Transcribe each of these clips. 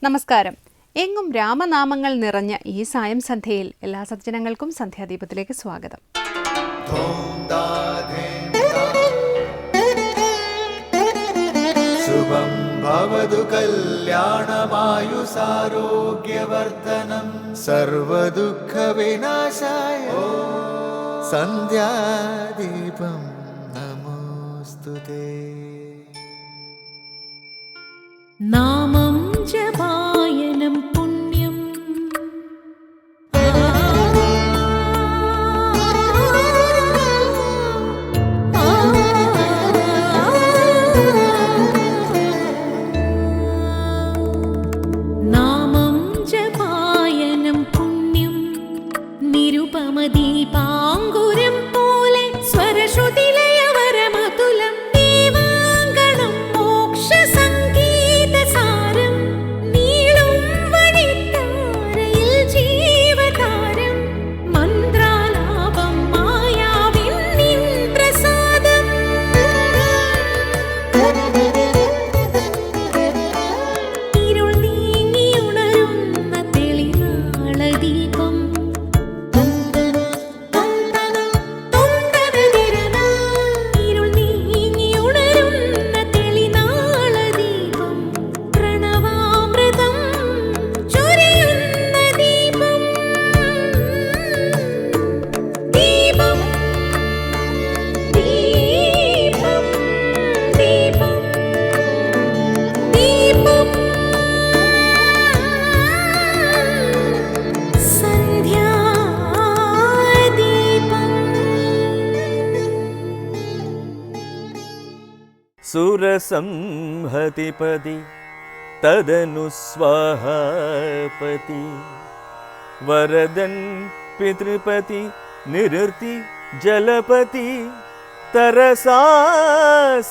നമസ്കാരം. എങ്ങും രാമനാമങ്ങൾ നിറഞ്ഞ ഈ സായം സന്ധ്യയിൽ എല്ലാ സജ്ജനങ്ങൾക്കും സന്ധ്യാദീപത്തിലേക്ക് സ്വാഗതം. ശുഭം ഭവതു കല്യാണമായുസാരോഗ്യവർദ്ധനം സർവദുഃഖ വിനാശായ സന്ധ്യാദീപം നമോസ്തുതേ. നാമം ജപായനം പുണ്യം നാമം ജപായനം പുണ്യം നിരുപമദീപാങ്കുരം പോലെ സ്വരശ്രുതിലയവരമതുലം ദീവാങ്കണം മോക്ഷ സുരസംഹതിപതി തദനു സ്വാഹാപതി വരദൻ പിതൃപതി നിരുത്തി ജലപതി തരസാ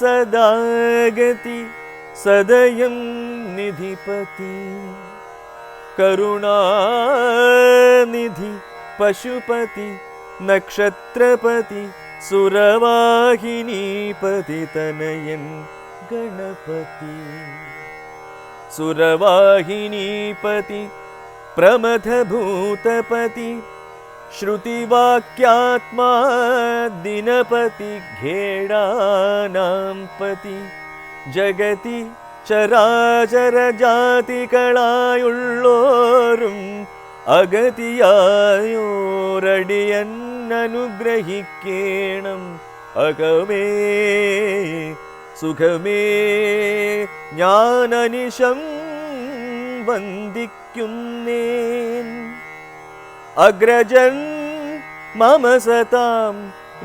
സദാഗതി സദയം നിധിപതി കരുണാനിധി പശുപതി നക്ഷത്രപതി സുരവാഹിനീപതി തനയൻ ഗണപതി സുരവാഹിനീപതി പ്രമഥഭൂതപതി ശ്രുതിവാക്യാത്മാ ദിനപതി ഖേടാനാം പതി ജഗതി ചരാചരജാതികളായുള്ളോരും അഗതിയായോരടിയൻ അനുഗ്രഹിക്കേണം അകമേ സുഖമേ ഞാനനിശം വന്ദിക്കുന്നേൻ അഗ്രജൻ മമ സതാം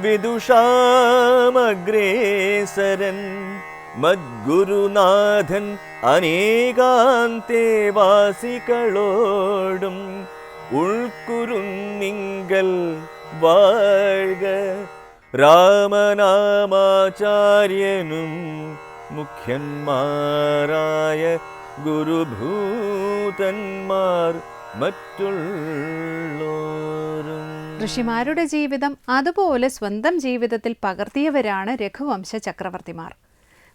വിദുഷാമഗ്രേസരൻ മദ്ഗുരുനാഥൻ അനേകാന്തേവാസികളോടും ഉൾക്കുരുന്നിങ്കൽ വാഴ്ക രാമനാമാചാര്യനും മുഖ്യന്മാരായ ഗുരുഭൂതന്മാർ മറ്റുള്ളോരും. ഋഷിമാരുടെ ജീവിതം അതുപോലെ സ്വന്തം ജീവിതത്തിൽ പകർത്തിയവരാണ് രഘുവംശ ചക്രവർത്തിമാർ.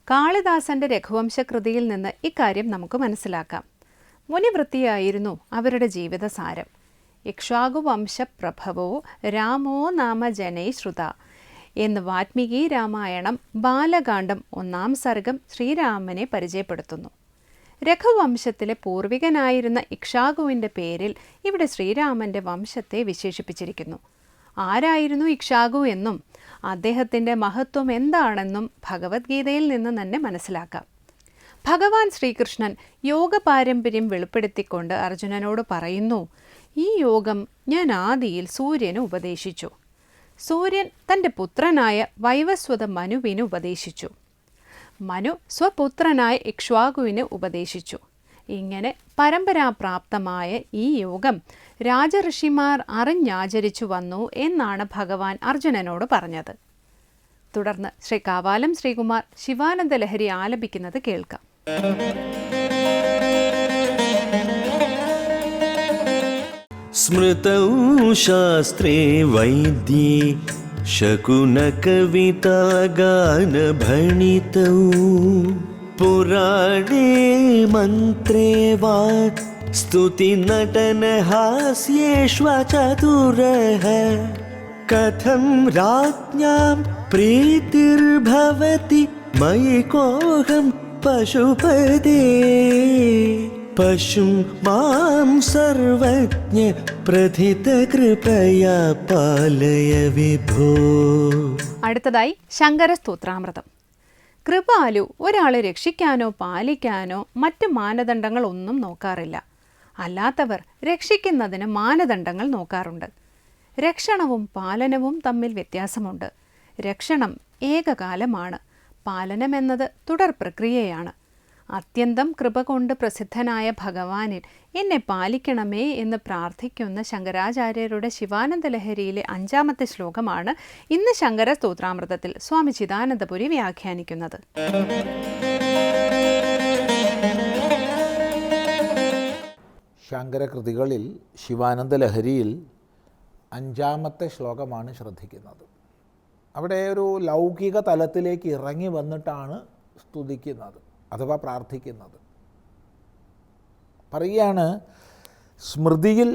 കാളിദാസന്റെ രഘുവംശ കൃതിയിൽ നിന്ന് ഇക്കാര്യം നമുക്ക് മനസ്സിലാക്കാം. മുനിവൃത്തിയായിരുന്നു അവരുടെ ജീവിതസാരം. ഇക്ഷ്വാകുവംശപ്രഭവോ രാമോ നാമ ജനൈ ശ്രുത എന്ന് വാൽമീകി രാമായണം ബാലകാണ്ഡം 1-ാം സർഗം ശ്രീരാമനെ പരിചയപ്പെടുത്തുന്നു. രഘുവംശത്തിലെ പൂർവികനായിരുന്ന ഇക്ഷ്വാകുവിൻ്റെ പേരിൽ ഇവിടെ ശ്രീരാമൻ്റെ വംശത്തെ വിശേഷിപ്പിച്ചിരിക്കുന്നു. ആരായിരുന്നു ഇക്ഷ്വാകു എന്നും അദ്ദേഹത്തിൻ്റെ മഹത്വം എന്താണെന്നും ഭഗവത്ഗീതയിൽ നിന്ന് തന്നെ മനസ്സിലാക്കാം. ഭഗവാൻ ശ്രീകൃഷ്ണൻ യോഗ പാരമ്പര്യം വെളിപ്പെടുത്തിക്കൊണ്ട് അർജുനനോട് പറയുന്നു, ഈ യോഗം ഞാൻ ആദിയിൽ സൂര്യന് ഉപദേശിച്ചു. സൂര്യൻ തൻ്റെ പുത്രനായ വൈവസ്വത മനുവിന് ഉപദേശിച്ചു. മനു സ്വപുത്രനായ ഇക്ഷ്വാകുവിന് ഉപദേശിച്ചു. ഇങ്ങനെ പരമ്പരാപ്രാപ്തമായ ഈ യോഗം രാജഋഷിമാർ അറിഞ്ഞാചരിച്ചു വന്നു എന്നാണ് ഭഗവാൻ അർജുനനോട് പറഞ്ഞത്. തുടർന്ന് ശ്രീ കാവാലം ശ്രീകുമാർ ശിവാനന്ദ ലഹരി ആലപിക്കുന്നത് കേൾക്കാം. സ്മൃതൗ ശാസ്ത്രേ വൈദ്യേ ശകുനകവിതാഗാനഭണിതൗ पुराणे मन्त्रे वा स्तुतिनटनहास्येष्वचतुरः कथं राज्ञां प्रीतिर्भवति मयि कोऽहं पशुपते पशुं मां सर्वज्ञ प्रथितकृपया पालय विभो. അടുത്തതായി ശങ്കര സ്തോത്രാമൃതം. കൃപാലു ഒരാളെ രക്ഷിക്കാനോ പാലിക്കാനോ മറ്റ് മാനദണ്ഡങ്ങൾ ഒന്നും നോക്കാറില്ല. അല്ലാത്തവർ രക്ഷിക്കുന്നതിന് മാനദണ്ഡങ്ങൾ നോക്കാറുണ്ട്. രക്ഷണവും പാലനവും തമ്മിൽ വ്യത്യാസമുണ്ട്. രക്ഷണം ഏകകാലമാണ്. പാലനമെന്നത് തുടർ പ്രക്രിയയാണ്. അത്യന്തം കൃപ കൊണ്ട് പ്രസിദ്ധനായ ഭഗവാനിൽ എന്നെ പാലിക്കണമേ എന്ന് പ്രാർത്ഥിക്കുന്ന ശങ്കരാചാര്യരുടെ ശിവാനന്ദ ലഹരിയിലെ 5-ാമത്തെ ശ്ലോകമാണ് ഇന്ന് ശങ്കര സ്തോത്രാമൃതത്തിൽ സ്വാമി ചിദാനന്ദപുരി വ്യാഖ്യാനിക്കുന്നത്. ശങ്കരകൃതികളിൽ ശിവാനന്ദ ലഹരിയിൽ 5-ാമത്തെ ശ്ലോകമാണ് ശ്രദ്ധിക്കുന്നത്. അവിടെ ഒരു ലൗകിക തലത്തിലേക്ക് ഇറങ്ങി വന്നിട്ടാണ് സ്തുതിക്കുന്നത് അഥവാ പ്രാർത്ഥിക്കുന്നത്. പറയുകയാണ്, സ്മൃതിയിൽ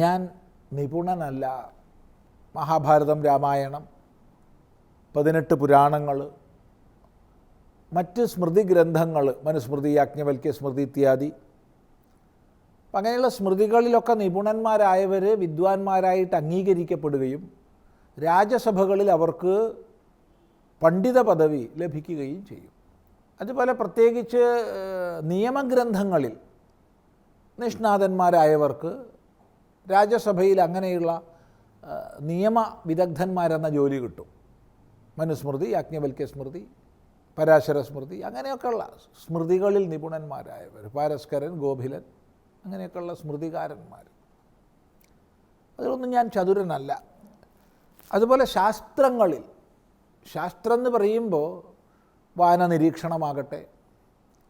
ഞാൻ നിപുണനല്ല. മഹാഭാരതം, രാമായണം, 18 പുരാണങ്ങൾ, മറ്റ് സ്മൃതി ഗ്രന്ഥങ്ങൾ, മനുസ്മൃതി, യാജ്ഞവൽക്യ സ്മൃതി ഇത്യാദി, അങ്ങനെയുള്ള സ്മൃതികളിലൊക്കെ നിപുണന്മാരായവർ വിദ്വാൻമാരായിട്ട് അംഗീകരിക്കപ്പെടുകയും രാജസഭകളിൽ അവർക്ക് പണ്ഡിത പദവി ലഭിക്കുകയും ചെയ്യും. അതുപോലെ പ്രത്യേകിച്ച് നിയമഗ്രന്ഥങ്ങളിൽ നിഷ്ണാതന്മാരായവർക്ക് രാജസഭയിൽ അങ്ങനെയുള്ള നിയമ വിദഗ്ധന്മാരെന്ന ജോലി കിട്ടും. മനുസ്മൃതി, യാജ്ഞവൽക്യ സ്മൃതി, പരാശര സ്മൃതി, അങ്ങനെയൊക്കെയുള്ള സ്മൃതികളിൽ നിപുണന്മാരായവർ, പാരസ്കരൻ, ഗോഭിലൻ, അങ്ങനെയൊക്കെയുള്ള സ്മൃതികാരന്മാർ. അതിലൊന്നും ഞാൻ ചതുരനല്ല. അതുപോലെ ശാസ്ത്രങ്ങളിൽ, ശാസ്ത്രം എന്ന് പറയുമ്പോൾ വായന നിരീക്ഷണമാകട്ടെ,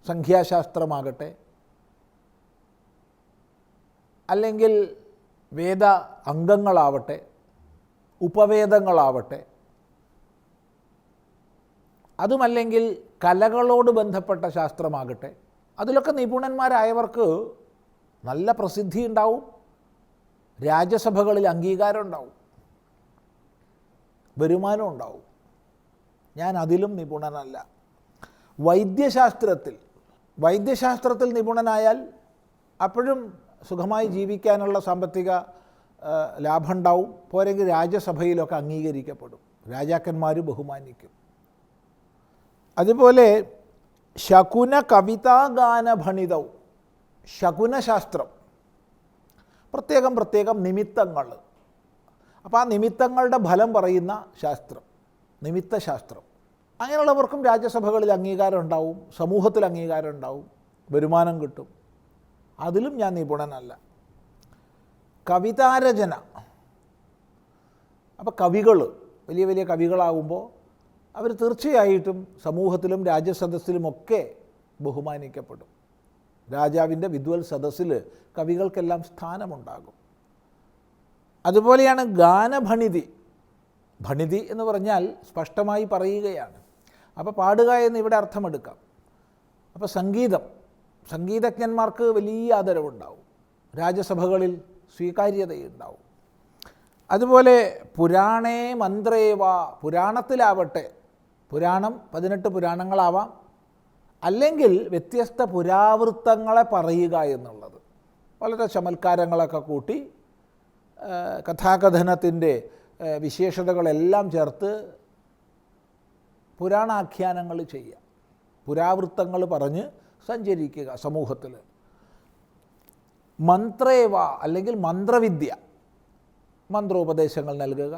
സംഖ്യാശാസ്ത്രമാകട്ടെ, അല്ലെങ്കിൽ വേദ അംഗങ്ങളാവട്ടെ, ഉപവേദങ്ങളാവട്ടെ, അതുമല്ലെങ്കിൽ കലകളോട് ബന്ധപ്പെട്ട ശാസ്ത്രമാകട്ടെ, അതിലൊക്കെ നിപുണന്മാരായവർക്ക് നല്ല പ്രസിദ്ധി ഉണ്ടാവും, രാജസഭകളിൽ അംഗീകാരം ഉണ്ടാവും, വരുമാനം ഉണ്ടാവും. ഞാൻ അതിലും നിപുണനല്ല. വൈദ്യശാസ്ത്രത്തിൽ നിപുണനായാൽ അപ്പോഴും സുഖമായി ജീവിക്കാനുള്ള സാമ്പത്തിക ലാഭം ഉണ്ടാവും. പോരെങ്കിൽ രാജസഭയിലൊക്കെ അംഗീകരിക്കപ്പെടും, രാജാക്കന്മാർ ബഹുമാനിക്കും. അതുപോലെ ശകുന കവിതാഗാനഭണിതവും, ശകുനശാസ്ത്രം, പ്രത്യേകം നിമിത്തങ്ങൾ, അപ്പോൾ ആ നിമിത്തങ്ങളുടെ ഫലം പറയുന്ന ശാസ്ത്രം, നിമിത്തശാസ്ത്രം, അങ്ങനെയുള്ളവർക്കും രാജ്യസഭകളിൽ അംഗീകാരം ഉണ്ടാവും, സമൂഹത്തിൽ അംഗീകാരം ഉണ്ടാവും, വരുമാനം കിട്ടും. അതിലും ഞാൻ നിപുണനല്ല. കവിതാരചന, അപ്പോൾ കവികൾ വലിയ വലിയ കവികളാകുമ്പോൾ അവർ തീർച്ചയായിട്ടും സമൂഹത്തിലും രാജ്യസദസ്സിലുമൊക്കെ ബഹുമാനിക്കപ്പെടും. രാജാവിൻ്റെ വിദ്വൽ സദസ്സിൽ കവികൾക്കെല്ലാം സ്ഥാനമുണ്ടാകും. അതുപോലെയാണ് ഗാനഭണിതി. ഭണിതി എന്ന് പറഞ്ഞാൽ സ്പഷ്ടമായി പറയുകയാണ്. അപ്പോൾ പാടുക എന്ന് ഇവിടെ അർത്ഥമെടുക്കാം. അപ്പോൾ സംഗീതജ്ഞന്മാർക്ക് വലിയ ആദരവുണ്ടാവും, രാജസഭകളിൽ സ്വീകാര്യതയുണ്ടാവും. അതുപോലെ പുരാണേ മന്ത്രേവ, പുരാണത്തിലാവട്ടെ, പുരാണം 18 പുരാണങ്ങളാവാം, അല്ലെങ്കിൽ വ്യത്യസ്ത പുരാവൃത്തങ്ങളെ പറയുക എന്നുള്ളത്, വളരെ ചമൽക്കാരങ്ങളൊക്കെ കൂട്ടി കഥാകഥനത്തിൻ്റെ വിശേഷതകളെല്ലാം ചേർത്ത് പുരാണാഖ്യാനങ്ങൾ ചെയ്യുക, പുരാവൃത്തങ്ങൾ പറഞ്ഞ് സഞ്ചരിക്കുക സമൂഹത്തിൽ. മന്ത്രേവ അല്ലെങ്കിൽ മന്ത്രവിദ്യ, മന്ത്രോപദേശങ്ങൾ നൽകുക.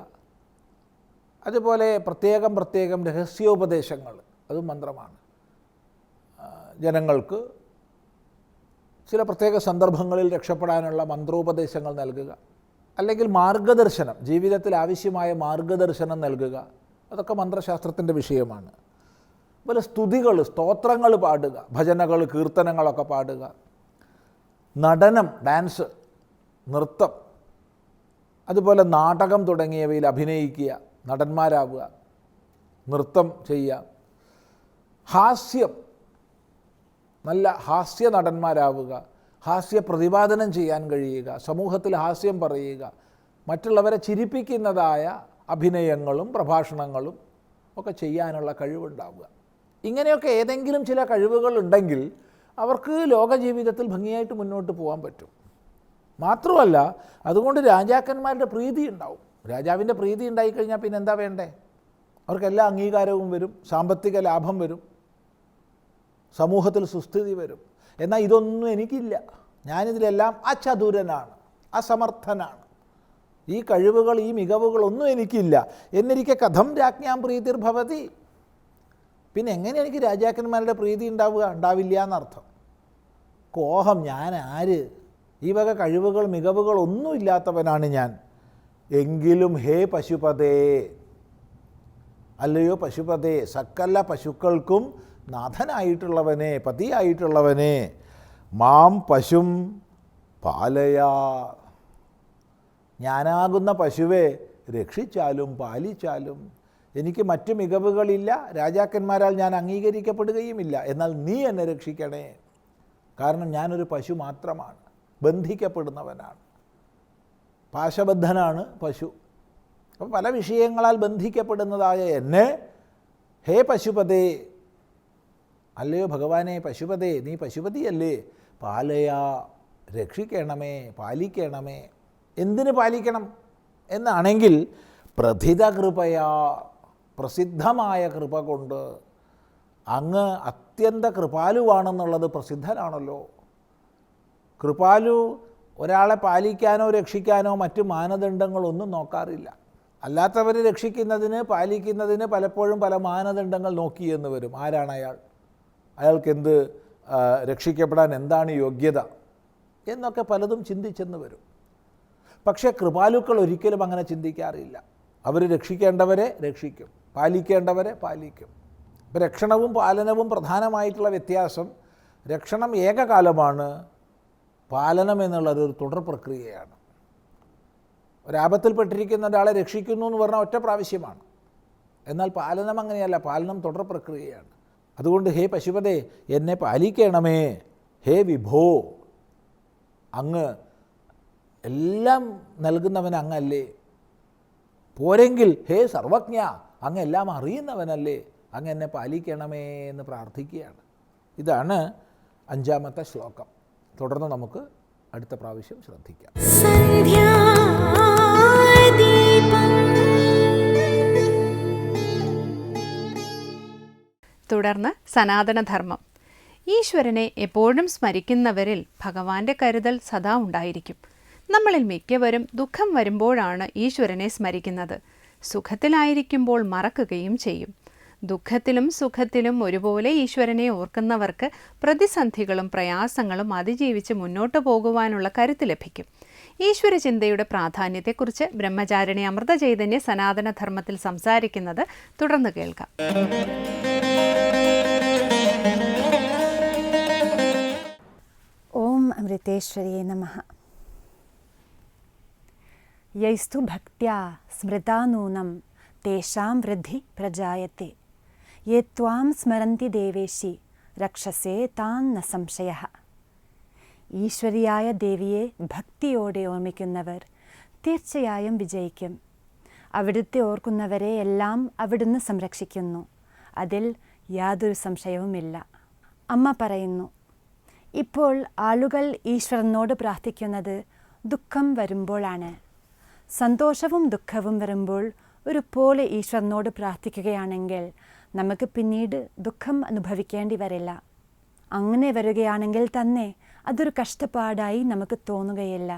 അതുപോലെ പ്രത്യേകം രഹസ്യോപദേശങ്ങൾ, അതും മന്ത്രമാണ്. ജനങ്ങൾക്ക് ചില പ്രത്യേക സന്ദർഭങ്ങളിൽ രക്ഷപ്പെടാനുള്ള മന്ത്രോപദേശങ്ങൾ നൽകുക, അല്ലെങ്കിൽ മാർഗദർശനം, ജീവിതത്തിൽ ആവശ്യമായ മാർഗദർശനം നൽകുക, അതൊക്കെ മന്ത്രശാസ്ത്രത്തിൻ്റെ വിഷയമാണ്. അതുപോലെ സ്തുതികൾ, സ്തോത്രങ്ങൾ പാടുക, ഭജനകൾ, കീർത്തനങ്ങളൊക്കെ പാടുക. നടനം, ഡാൻസ്, നൃത്തം, അതുപോലെ നാടകം തുടങ്ങിയവയിൽ അഭിനയിക്കുക, നടന്മാരാവുക, നൃത്തം ചെയ്യുക. ഹാസ്യം, നല്ല ഹാസ്യ നടന്മാരാവുക, ഹാസ്യ പ്രതിപാദനം ചെയ്യാൻ കഴിയുക, സമൂഹത്തിൽ ഹാസ്യം പറയുക, മറ്റുള്ളവരെ ചിരിപ്പിക്കുന്നതായ അഭിനയങ്ങളും പ്രഭാഷണങ്ങളും ഒക്കെ ചെയ്യാനുള്ള കഴിവുണ്ടാവുക. ഇങ്ങനെയൊക്കെ ഏതെങ്കിലും ചില കഴിവുകൾ ഉണ്ടെങ്കിൽ അവർക്ക് ലോക ജീവിതത്തിൽ ഭംഗിയായിട്ട് മുന്നോട്ട് പോകാൻ പറ്റും. മാത്രമല്ല അതുകൊണ്ട് രാജാക്കന്മാരുടെ പ്രീതി ഉണ്ടാവും. രാജാവിൻ്റെ പ്രീതി ഉണ്ടായിക്കഴിഞ്ഞാൽ പിന്നെ എന്താ വേണ്ടേ? അവർക്കെല്ലാ അംഗീകാരവും വരും, സാമ്പത്തിക ലാഭം വരും, സമൂഹത്തിൽ സുസ്ഥിതി വരും. എന്നാൽ ഇതൊന്നും എനിക്കില്ല, ഞാനിതിലെല്ലാം അചതുരനാണ്, അസമർത്ഥനാണ്, ഈ കഴിവുകൾ ഈ മികവുകളൊന്നും എനിക്കില്ല എന്നിരിക്കെ കഥം രാജ്ഞാം പ്രീതിർഭവതി. പിന്നെ എങ്ങനെ എനിക്ക് രാജാക്കന്മാരുടെ പ്രീതി ഉണ്ടാവുക? ഉണ്ടാവില്ല എന്നർത്ഥം. കോഹം, ഞാൻ ആര്? ഈ വക കഴിവുകൾ മികവുകൾ ഒന്നും ഇല്ലാത്തവനാണ് ഞാൻ. എങ്കിലും ഹേ പശുപതേ, അല്ലയോ പശുപതേ, സകല പശുക്കൾക്കും നാഥനായിട്ടുള്ളവനെ, പതിയായിട്ടുള്ളവനെ, മാം പശും പാലയാ, ഞാനാകുന്ന പശുവെ രക്ഷിച്ചാലും പാലിച്ചാലും. എനിക്ക് മറ്റു മികവുകളില്ല, രാജാക്കന്മാരാൽ ഞാൻ അംഗീകരിക്കപ്പെടുകയുമില്ല. എന്നാൽ നീ എന്നെ രക്ഷിക്കണേ, കാരണം ഞാനൊരു പശു മാത്രമാണ്, ബന്ധിക്കപ്പെടുന്നവനാണ്, പാശബദ്ധനാണ് പശു. അപ്പോൾ പല വിഷയങ്ങളാൽ ബന്ധിക്കപ്പെടുന്നതായ എന്നെ ഹേ പശുപതേ, അല്ലയോ ഭഗവാനെ പശുപതേ, നീ പശുപതിയല്ലേ, പാലയാ, രക്ഷിക്കണമേ, പാലിക്കണമേ. എന്തിന് പാലിക്കണം എന്നാണെങ്കിൽ പ്രഥിത കൃപയാ, പ്രസിദ്ധമായ കൃപ കൊണ്ട്. അങ്ങ് അത്യന്ത കൃപാലുവാണെന്നുള്ളത് പ്രസിദ്ധനാണല്ലോ. കൃപാലു ഒരാളെ പാലിക്കാനോ രക്ഷിക്കാനോ മറ്റു മാനദണ്ഡങ്ങളൊന്നും നോക്കാറില്ല. അല്ലാത്തവരെ രക്ഷിക്കുന്നതിന് പാലിക്കുന്നതിന് പലപ്പോഴും പല മാനദണ്ഡങ്ങൾ നോക്കിയെന്ന് വരും. ആരാണ് അയാൾ, അയാൾക്കെന്ത്, രക്ഷിക്കപ്പെടാൻ എന്താണ് യോഗ്യത എന്നൊക്കെ പലതും ചിന്തിച്ചെന്ന് വരും. പക്ഷേ കൃപാലുക്കൾ ഒരിക്കലും അങ്ങനെ ചിന്തിക്കാറില്ല. അവർ രക്ഷിക്കേണ്ടവരെ രക്ഷിക്കും, പാലിക്കേണ്ടവരെ പാലിക്കും. ഇപ്പോൾ രക്ഷണവും പാലനവും പ്രധാനമായിട്ടുള്ള വ്യത്യാസം, രക്ഷണം ഏകകാലമാണ്, പാലനം എന്നുള്ളത് ഒരു തുടർ പ്രക്രിയയാണ്. ഒരാപത്തിൽപ്പെട്ടിരിക്കുന്ന ഒരാളെ രക്ഷിക്കുന്നു എന്ന് പറഞ്ഞാൽ ഒറ്റ പ്രാവശ്യമാണ്. എന്നാൽ പാലനം അങ്ങനെയല്ല, പാലനം തുടർ പ്രക്രിയയാണ്. അതുകൊണ്ട് ഹേ പശുപതേ, എന്നെ പാലിക്കണമേ. ഹേ വിഭോ, അങ്ങ് എല്ലാം നൽകുന്നവൻ അങ്ങല്ലേ. പോരെങ്കിൽ ഹേ സർവജ്ഞ, അങ്ങ് എല്ലാം അറിയുന്നവനല്ലേ, അങ്ങ് എന്നെ പാലിക്കണമേ എന്ന് പ്രാർത്ഥിക്കുകയാണ്. ഇതാണ് 5ാമത്തെ ശ്ലോകം. തുടർന്ന് നമുക്ക് അടുത്ത പ്രാവശ്യം ശ്രദ്ധിക്കാം. തുടർന്ന് സനാതനധർമ്മം. ഈശ്വരനെ എപ്പോഴും സ്മരിക്കുന്നവരിൽ ഭഗവാന്റെ കരുതൽ സദാ ഉണ്ടായിരിക്കും. നമ്മളിൽ മിക്കവരും ദുഃഖം വരുമ്പോഴാണ് ഈശ്വരനെ സ്മരിക്കുന്നത്. സുഖത്തിലായിരിക്കുമ്പോൾ മറക്കുകയും ചെയ്യും. ദുഃഖത്തിലും സുഖത്തിലും ഒരുപോലെ ഈശ്വരനെ ഓർക്കുന്നവർക്ക് പ്രതിസന്ധികളും പ്രയാസങ്ങളും അതിജീവിച്ച് മുന്നോട്ട് പോകുവാനുള്ള കരുത്ത് ലഭിക്കും. ഈശ്വര ചിന്തയുടെ പ്രാധാന്യത്തെക്കുറിച്ച് ബ്രഹ്മചാരിണി അമൃതചൈതന്യ സനാതനധർമ്മത്തിൽ സംസാരിക്കുന്നത് തുടർന്ന് കേൾക്കാം. ഓം അമൃതേശ്വരേ നമഃ. യൈസ്തു ഭക്ത്യാ സ്മൃതാനൂനം തേഷാം വൃദ്ധി പ്രജായത്തെ. യേ ത്വാം സ്മരന്തി ദേവേശി രക്ഷസേ താൻ ന സംശയഃ. ഈശ്വരിയായ ദേവിയെ ഭക്തിയോടെ ഓർമ്മിക്കുന്നവർ തീർച്ചയായും വിജയിക്കും. അവിടുത്തെ ഓർക്കുന്നവരെ എല്ലാം അവിടുന്ന് സംരക്ഷിക്കുന്നു, അതിൽ യാതൊരു സംശയവുമില്ല. അമ്മ പറയുന്നു, ഇപ്പോൾ ആളുകൾ ഈശ്വരനോട് പ്രാർത്ഥിക്കുന്നത് ദുഃഖം വരുമ്പോഴാണ്. സന്തോഷവും ദുഃഖവും വരുമ്പോൾ ഒരുപോലെ ഈശ്വരനോട് പ്രാർത്ഥിക്കുകയാണെങ്കിൽ നമുക്ക് പിന്നീട് ദുഃഖം അനുഭവിക്കേണ്ടി വരില്ല. അങ്ങനെ വരികയാണെങ്കിൽ തന്നെ അതൊരു കഷ്ടപ്പാടായി നമുക്ക് തോന്നുകയില്ല.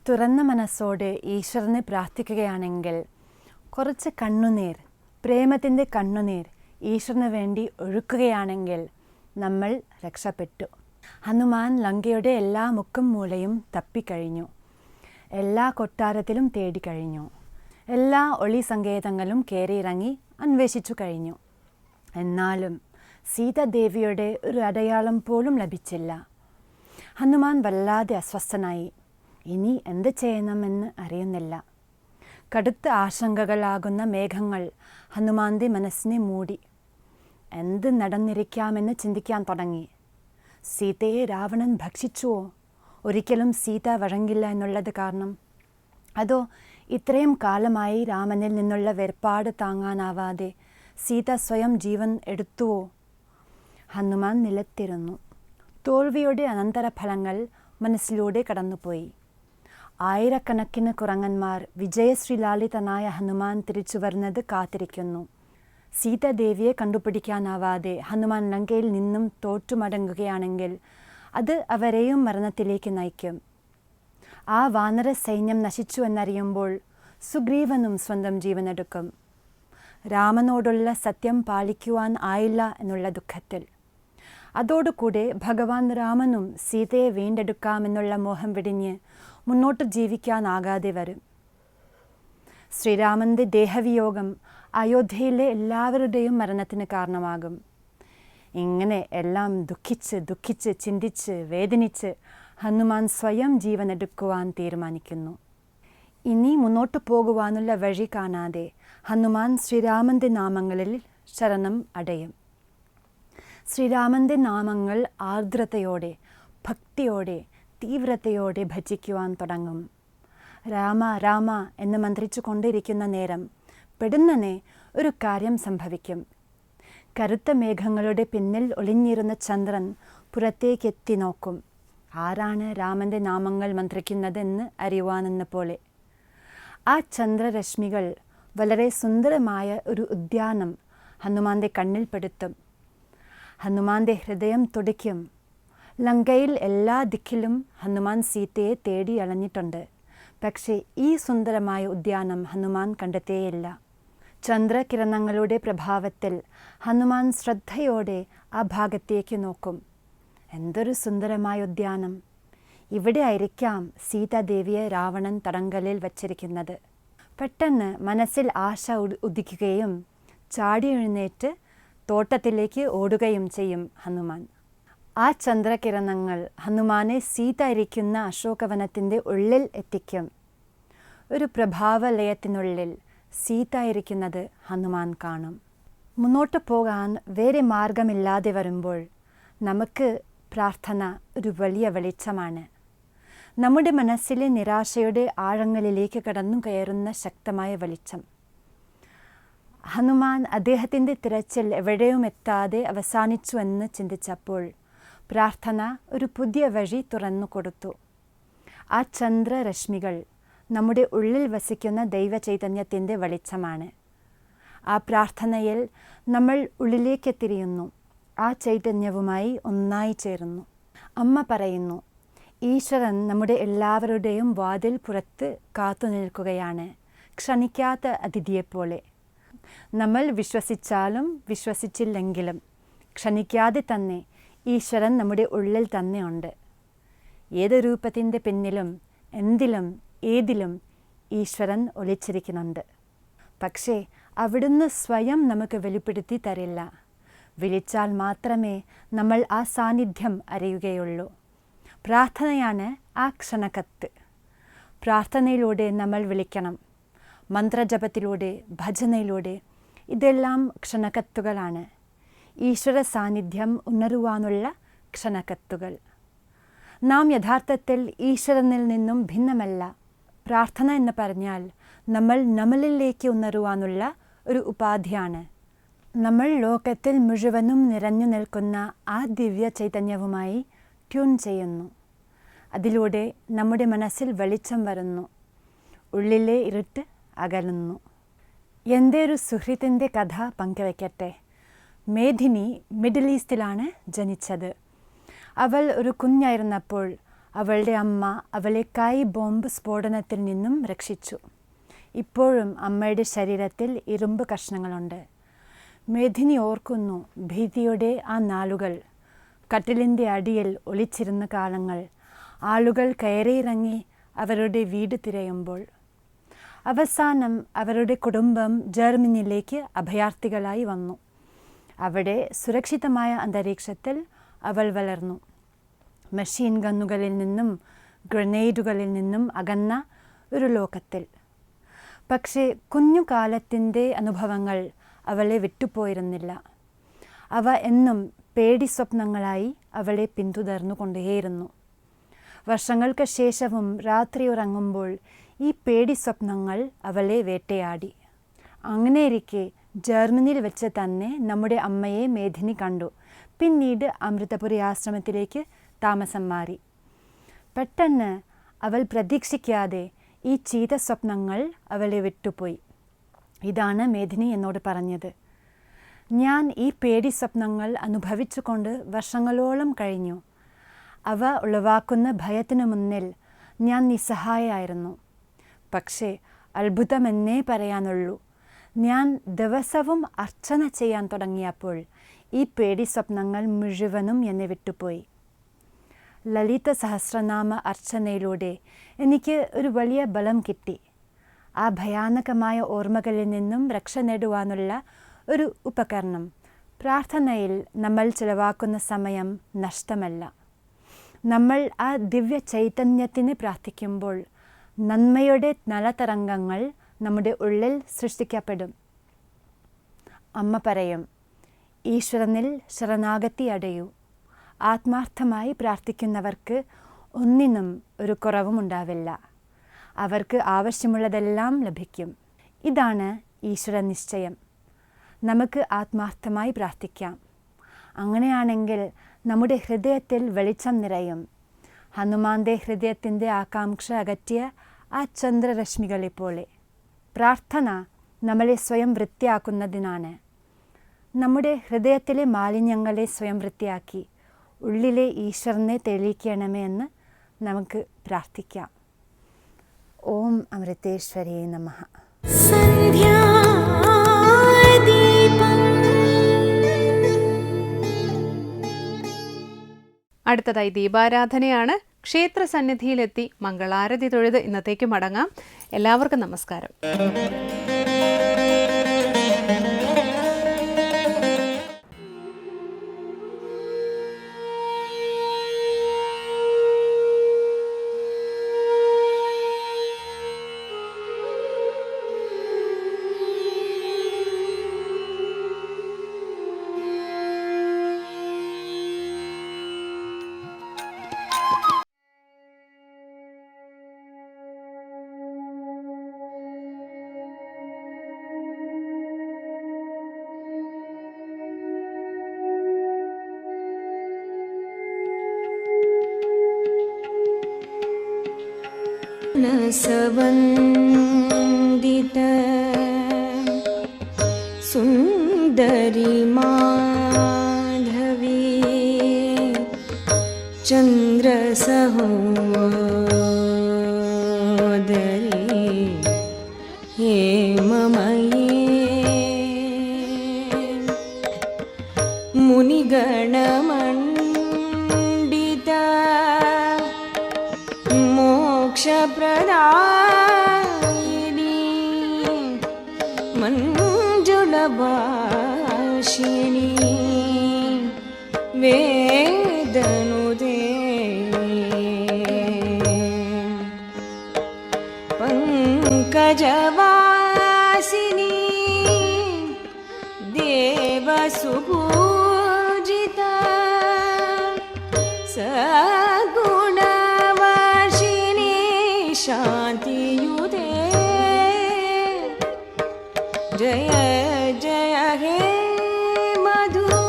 തുറന്ന മനസ്സോടെ ഈശ്വരനെ പ്രാർത്ഥിക്കുകയാണെങ്കിൽ കുറച്ച് കണ്ണുനീർ, പ്രേമത്തിൻ്റെ കണ്ണുനീർ ഈശ്വരന് വേണ്ടി ഒഴുക്കുകയാണെങ്കിൽ നമ്മൾ രക്ഷപ്പെട്ടു. ഹനുമാൻ ലങ്കയുടെ എല്ലാ മുക്കും മൂലയും തപ്പിക്കഴിഞ്ഞു, എല്ലാ കൊട്ടാരത്തിലും തേടിക്കഴിഞ്ഞു, എല്ലാ ഒളി സങ്കേതങ്ങളും കയറിയിറങ്ങി അന്വേഷിച്ചു കഴിഞ്ഞു. എന്നാലും സീതാദേവിയുടെ ഒരു അടയാളം പോലും ലഭിച്ചില്ല. ഹനുമാൻ വല്ലാതെ അസ്വസ്ഥനായി. ഇനി എന്ത് ചെയ്യണമെന്ന് അറിയുന്നില്ല. കടുത്ത ആശങ്കകളാകുന്ന മേഘങ്ങൾ ഹനുമാന്റെ മനസ്സിനെ മൂടി. എന്ത് നടന്നിരിക്കാമെന്ന് ചിന്തിക്കാൻ തുടങ്ങി. സീതയെ രാവണൻ ഭക്ഷിച്ചുവോ? ഒരിക്കലും സീത വഴങ്ങില്ല എന്നുള്ളത് കാരണം? അതോ ഇത്രയും കാലമായി രാമനിൽ നിന്നുള്ള വേർപാട് താങ്ങാനാവാതെ സീത സ്വയം ജീവൻ എടുത്തുവോ? ഹനുമാൻ നിലത്തിരുന്നു. തോൽവിയുടെ അനന്തരഫലങ്ങൾ മനസ്സിലൂടെ കടന്നുപോയി. ആയിരക്കണക്കിന് കുരങ്ങന്മാർ വിജയശ്രീലാളിതനായ ഹനുമാൻ തിരിച്ചു വരുന്നത് കാത്തിരിക്കുന്നു. സീതാദേവിയെ കണ്ടുപിടിക്കാനാവാതെ ഹനുമാൻ ലങ്കയിൽ നിന്നും തോറ്റുമടങ്ങുകയാണെങ്കിൽ അത് അവരെയും മരണത്തിലേക്ക് നയിക്കും. ആ വാനര സൈന്യം നശിച്ചു എന്നറിയുമ്പോൾ സുഗ്രീവനും സ്വന്തം ജീവനെടുക്കും. രാമനോടുള്ള സത്യം പാലിക്കുവാൻ ആയില്ല എന്നുള്ള ദുഃഖത്തിൽ. അതോടുകൂടെ ഭഗവാൻ രാമനും സീതയെ വീണ്ടെടുക്കാമെന്നുള്ള മോഹം വെടിഞ്ഞ് മുന്നോട്ട് ജീവിക്കാനാകാതെ വരും. ശ്രീരാമൻ്റെ ദേഹവിയോഗം അയോധ്യയിലെ എല്ലാവരുടെയും മരണത്തിന് കാരണമാകും. ഇങ്ങനെ എല്ലാം ദുഃഖിച്ച് ചിന്തിച്ച് വേദനിച്ച് ഹനുമാൻ സ്വയം ജീവനെടുക്കുവാൻ തീരുമാനിക്കുന്നു. ഇനി മുന്നോട്ട് പോകുവാനുള്ള വഴി കാണാതെ ഹനുമാൻ ശ്രീരാമൻ്റെ നാമങ്ങളിൽ ശരണം അടയും. ശ്രീരാമൻ്റെ നാമങ്ങൾ ആർദ്രതയോടെ, ഭക്തിയോടെ, തീവ്രതയോടെ ഭജിക്കുവാൻ തുടങ്ങും. രാമ രാമ എന്ന് മന്ത്രിച്ചു കൊണ്ടിരിക്കുന്ന നേരം പെടുന്നനെ ഒരു കാര്യം സംഭവിക്കും. കറുത്ത മേഘങ്ങളുടെ പിന്നിൽ ഒളിഞ്ഞിരുന്ന ചന്ദ്രൻ പുറത്തേക്കെത്തി നോക്കും. ആരാണ് രാമൻ്റെ നാമങ്ങൾ മന്ത്രിക്കുന്നതെന്ന് അറിയുവാനെന്ന പോലെ. ആ ചന്ദ്രരശ്മികൾ വളരെ സുന്ദരമായ ഒരു ഉദ്യാനം ഹനുമാൻ്റെ കണ്ണിൽപ്പെടുത്തും. ഹനുമാൻ്റെ ഹൃദയം തുടിക്കും. ലങ്കയിൽ എല്ലാ ദിക്കിലും ഹനുമാൻ സീതയെ തേടി അലഞ്ഞിട്ടുണ്ട്. പക്ഷേ ഈ സുന്ദരമായ ഉദ്യാനം ഹനുമാൻ കണ്ടെത്തിയേയില്ല. ചന്ദ്രകിരണങ്ങളുടെ പ്രഭാവത്തിൽ ഹനുമാൻ ശ്രദ്ധയോടെ ആ ഭാഗത്തേക്ക് നോക്കും. എന്തൊരു സുന്ദരമായ ഉദ്യാനം! ഇവിടെ ആയിരിക്കാം സീതാദേവിയെ രാവണൻ തടങ്കലിൽ വച്ചിരിക്കുന്നത്. പെട്ടെന്ന് മനസ്സിൽ ആശ ഉദിക്കുകയും ചാടി എഴുന്നേറ്റ് തോട്ടത്തിലേക്ക് ഓടുകയും ചെയ്യും ഹനുമാൻ. ആ ചന്ദ്രകിരണങ്ങൾ ഹനുമാനെ സീത ഇരിക്കുന്ന അശോകവനത്തിൻ്റെ ഉള്ളിൽ എത്തിക്കും. ഒരു പ്രഭാവലയത്തിനുള്ളിൽ സീത ഇരിക്കുന്നത് ഹനുമാൻ കാണും. മുന്നോട്ട് പോകാൻ വേറെ മാർഗമില്ലാതെ വരുമ്പോൾ നമുക്ക് പ്രാർത്ഥന ഒരു വലിയ വെളിച്ചമാണ്. നമ്മുടെ മനസ്സിലെ നിരാശയുടെ ആഴങ്ങളിലേക്ക് കടന്നു കയറുന്ന ശക്തമായ വെളിച്ചം. ഹനുമാൻ അദ്ദേഹത്തിൻ്റെ തിരച്ചിൽ എവിടെയും എത്താതെ അവസാനിച്ചു എന്ന് ചിന്തിച്ചപ്പോൾ പ്രാർത്ഥന ഒരു പുതിയ വഴി തുറന്നു കൊടുത്തു. ആ ചന്ദ്രരശ്മികൾ നമ്മുടെ ഉള്ളിൽ വസിക്കുന്ന ദൈവചൈതന്യത്തിൻ്റെ വെളിച്ചമാണ്. ആ പ്രാർത്ഥനയിൽ നമ്മൾ ഉള്ളിലേക്ക് തിരിയുന്നു. ആ ചൈതന്യവുമായി ഒന്നായി ചേരുന്നു. അമ്മ പറയുന്നു, ഈശ്വരൻ നമ്മുടെ എല്ലാവരുടെയും വാതിൽ പുറത്ത് കാത്തു നിൽക്കുകയാണ്, ക്ഷണിക്കാത്ത അതിഥിയെപ്പോലെ. നമ്മൾ വിശ്വസിച്ചാലും വിശ്വസിച്ചില്ലെങ്കിലും ക്ഷണിക്കാതെ തന്നെ ഈശ്വരൻ നമ്മുടെ ഉള്ളിൽ തന്നെ ഉണ്ട്. ഏത് രൂപത്തിൻ്റെ പിന്നിലും എന്തിലും ഏതിലും ഈശ്വരൻ ഒളിച്ചിരിക്കുന്നുണ്ട്. പക്ഷേ അവിടുന്ന് സ്വയം നമുക്ക് വെളിപ്പെടുത്തി തരില്ല. വിളിച്ചാൽ മാത്രമേ നമ്മൾ ആ സാന്നിധ്യം അറിയുകയുള്ളൂ. പ്രാർത്ഥനയാണ് ആ ക്ഷണക്കത്ത്. പ്രാർത്ഥനയിലൂടെ നമ്മൾ വിളിക്കണം. മന്ത്രജപത്തിലൂടെ, ഭജനയിലൂടെ, ഇതെല്ലാം ക്ഷണക്കത്തുകളാണ്. ഈശ്വര സാന്നിധ്യം ഉണരുവാനുള്ള ക്ഷണക്കത്തുകൾ. നാം യഥാർത്ഥത്തിൽ ഈശ്വരനിൽ നിന്നും ഭിന്നമല്ല. പ്രാർത്ഥന എന്ന് പറഞ്ഞാൽ നമ്മളിലേക്ക് ഉണരുവാനുള്ള ഒരു ഉപാധിയാണ്. നമ്മൾ ലോകത്തിൽ മുഴുവനും നിറഞ്ഞു നിൽക്കുന്ന ആ ദിവ്യ ചൈതന്യവുമായി ട്യൂൺ ചെയ്യുന്നു. അതിലൂടെ നമ്മുടെ മനസ്സിൽ വെളിച്ചം വരുന്നു. ഉള്ളിലെ ഇരുട്ട് അകലുന്നു. എൻ്റെ ഒരു സുഹൃത്തിൻ്റെ കഥ പങ്കുവയ്ക്കട്ടെ. മേധിനി മിഡിൽ ഈസ്റ്റിലാണ് ജനിച്ചത്. അവൾ ഒരു കുഞ്ഞായിരുന്നപ്പോൾ അവളുടെ അമ്മ അവളെ കൈ ബോംബ് സ്ഫോടനത്തിൽ നിന്നും രക്ഷിച്ചു. ഇപ്പോഴും അമ്മയുടെ ശരീരത്തിൽ ഇരുമ്പ് കഷ്ണങ്ങളുണ്ട്. മേധിനി ഓർക്കുന്നു ഭീതിയുടെ ആ നാളുകൾ, കട്ടിലിൻ്റെ അടിയിൽ ഒളിച്ചിരുന്ന കാലങ്ങൾ, ആളുകൾ കയറിയിറങ്ങി അവരുടെ വീട് തിരയുമ്പോൾ. അവസാനം അവരുടെ കുടുംബം ജർമ്മനിയിലേക്ക് അഭയാർത്ഥികളായി വന്നു. അവിടെ സുരക്ഷിതമായ അന്തരീക്ഷത്തിൽ അവൾ വളർന്നു. മെഷീൻ ഗണ്ണുകളിൽ നിന്നും ഗ്രനേഡുകളിൽ നിന്നും അകന്ന ഒരു ലോകത്തിൽ. പക്ഷേ കുഞ്ഞുകാലത്തിൻ്റെ അനുഭവങ്ങൾ അവളെ വിട്ടുപോയിരുന്നില്ല. അവ എന്നും പേടി സ്വപ്നങ്ങളായി അവളെ പിന്തുടർന്നുകൊണ്ടേയിരുന്നു. വർഷങ്ങൾക്ക് ശേഷവും രാത്രി ഉറങ്ങുമ്പോൾ ഈ പേടി സ്വപ്നങ്ങൾ അവളെ വേട്ടയാടി. അങ്ങനെയിരിക്കെ ജർമ്മനിയിൽ വെച്ച് തന്നെ നമ്മുടെ അമ്മയെ മേദിനി കണ്ടു. പിന്നീട് അമൃതപുരി ആശ്രമത്തിലേക്ക് താമസം മാറി. പെട്ടെന്ന് അവൾ പ്രതീക്ഷിക്കാതെ ഈ ചീത്ത സ്വപ്നങ്ങൾ അവളെ വിട്ടുപോയി. ഇതാണ് മേദിനി എന്നോട് പറഞ്ഞത്. ഞാൻ ഈ പേടി സ്വപ്നങ്ങൾ അനുഭവിച്ചുകൊണ്ട് വർഷങ്ങളോളം കഴിഞ്ഞു. അവ ഉളവാക്കുന്ന ഭയത്തിനു മുന്നിൽ ഞാൻ നിസ്സഹായായിരുന്നു. പക്ഷേ അത്ഭുതമെന്നേ പറയാനുള്ളൂ. ഞാൻ ദിവസവും അർച്ചന ചെയ്യാൻ തുടങ്ങിയപ്പോൾ ഈ പേടി സ്വപ്നങ്ങൾ മുഴുവനും എന്നെ വിട്ടുപോയി. ലളിത സഹസ്രനാമ അർച്ചനയിലൂടെ എനിക്ക് ഒരു വലിയ ബലം കിട്ടി. ആ ഭയാനകമായ ഓർമ്മകളിൽ നിന്നും രക്ഷ നേടുവാനുള്ള ഒരു ഉപകരണം. പ്രാർത്ഥനയിൽ നമ്മൾ ചിലവാക്കുന്ന സമയം നഷ്ടമല്ല. നമ്മൾ ആ ദിവ്യ ചൈതന്യത്തിന് പ്രാർത്ഥിക്കുമ്പോൾ നന്മയുടെ നലതരംഗങ്ങൾ നമ്മുടെ ഉള്ളിൽ സൃഷ്ടിക്കപ്പെടും. അമ്മ പറയും, ഈശ്വരനിൽ ശരണാഗതി അടയൂ. ആത്മാർത്ഥമായി പ്രാർത്ഥിക്കുന്നവർക്ക് ഒന്നിനും ഒരു കുറവും ഉണ്ടാവില്ല. അവർക്ക് ആവശ്യമുള്ളതെല്ലാം ലഭിക്കും. ഇതാണ് ഈശ്വര നിശ്ചയം. നമുക്ക് ആത്മാർത്ഥമായി പ്രാർത്ഥിക്കാം. അങ്ങനെയാണെങ്കിൽ നമ്മുടെ ഹൃദയത്തിൽ വെളിച്ചം നിറയും. ഹനുമാന്റെ ഹൃദയത്തിൻ്റെ ആകാംക്ഷ അകറ്റിയ ആ ചന്ദ്രരശ്മികളെ പോലെ. പ്രാർത്ഥന നമ്മളെ സ്വയം വൃത്തിയാക്കുന്നതിനാണ്. നമ്മുടെ ഹൃദയത്തിലെ മാലിന്യങ്ങളെ സ്വയം വൃത്തിയാക്കി ഉള്ളിലെ ഈശ്വരനെ തെളിയിക്കണമേ എന്ന് നമുക്ക് പ്രാർത്ഥിക്കാം. ഓം അമൃതേശ്വരേ നമഃ. അടുത്തതായി ദീപാരാധനയാണ്. ക്ഷേത്ര സന്നിധിയിലെത്തി മംഗളാരതി തൊഴുത് ഇന്നത്തേക്ക് മടങ്ങാം. എല്ലാവർക്കും നമസ്കാരം. സവന്ദിത സുന്ദരി മാധവി ചന്ദ്രസഹോദരി ഹേമമയേ മുനിഗണമണ്ഡിത മോക്ഷപ്രദായിനി മഞ്ജുളഭാഷിണി വേദനുദേ പങ്കജവാസിനി ദേവസുപൂജിത സഗുണവാഷിണി शान्तियुते जय जय हे मधुसूदनकामिनी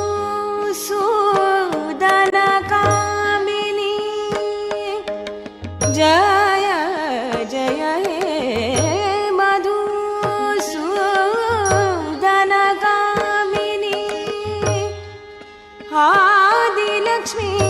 जय जय हे मधुसूदनकामिनी आदिलक्ष्मी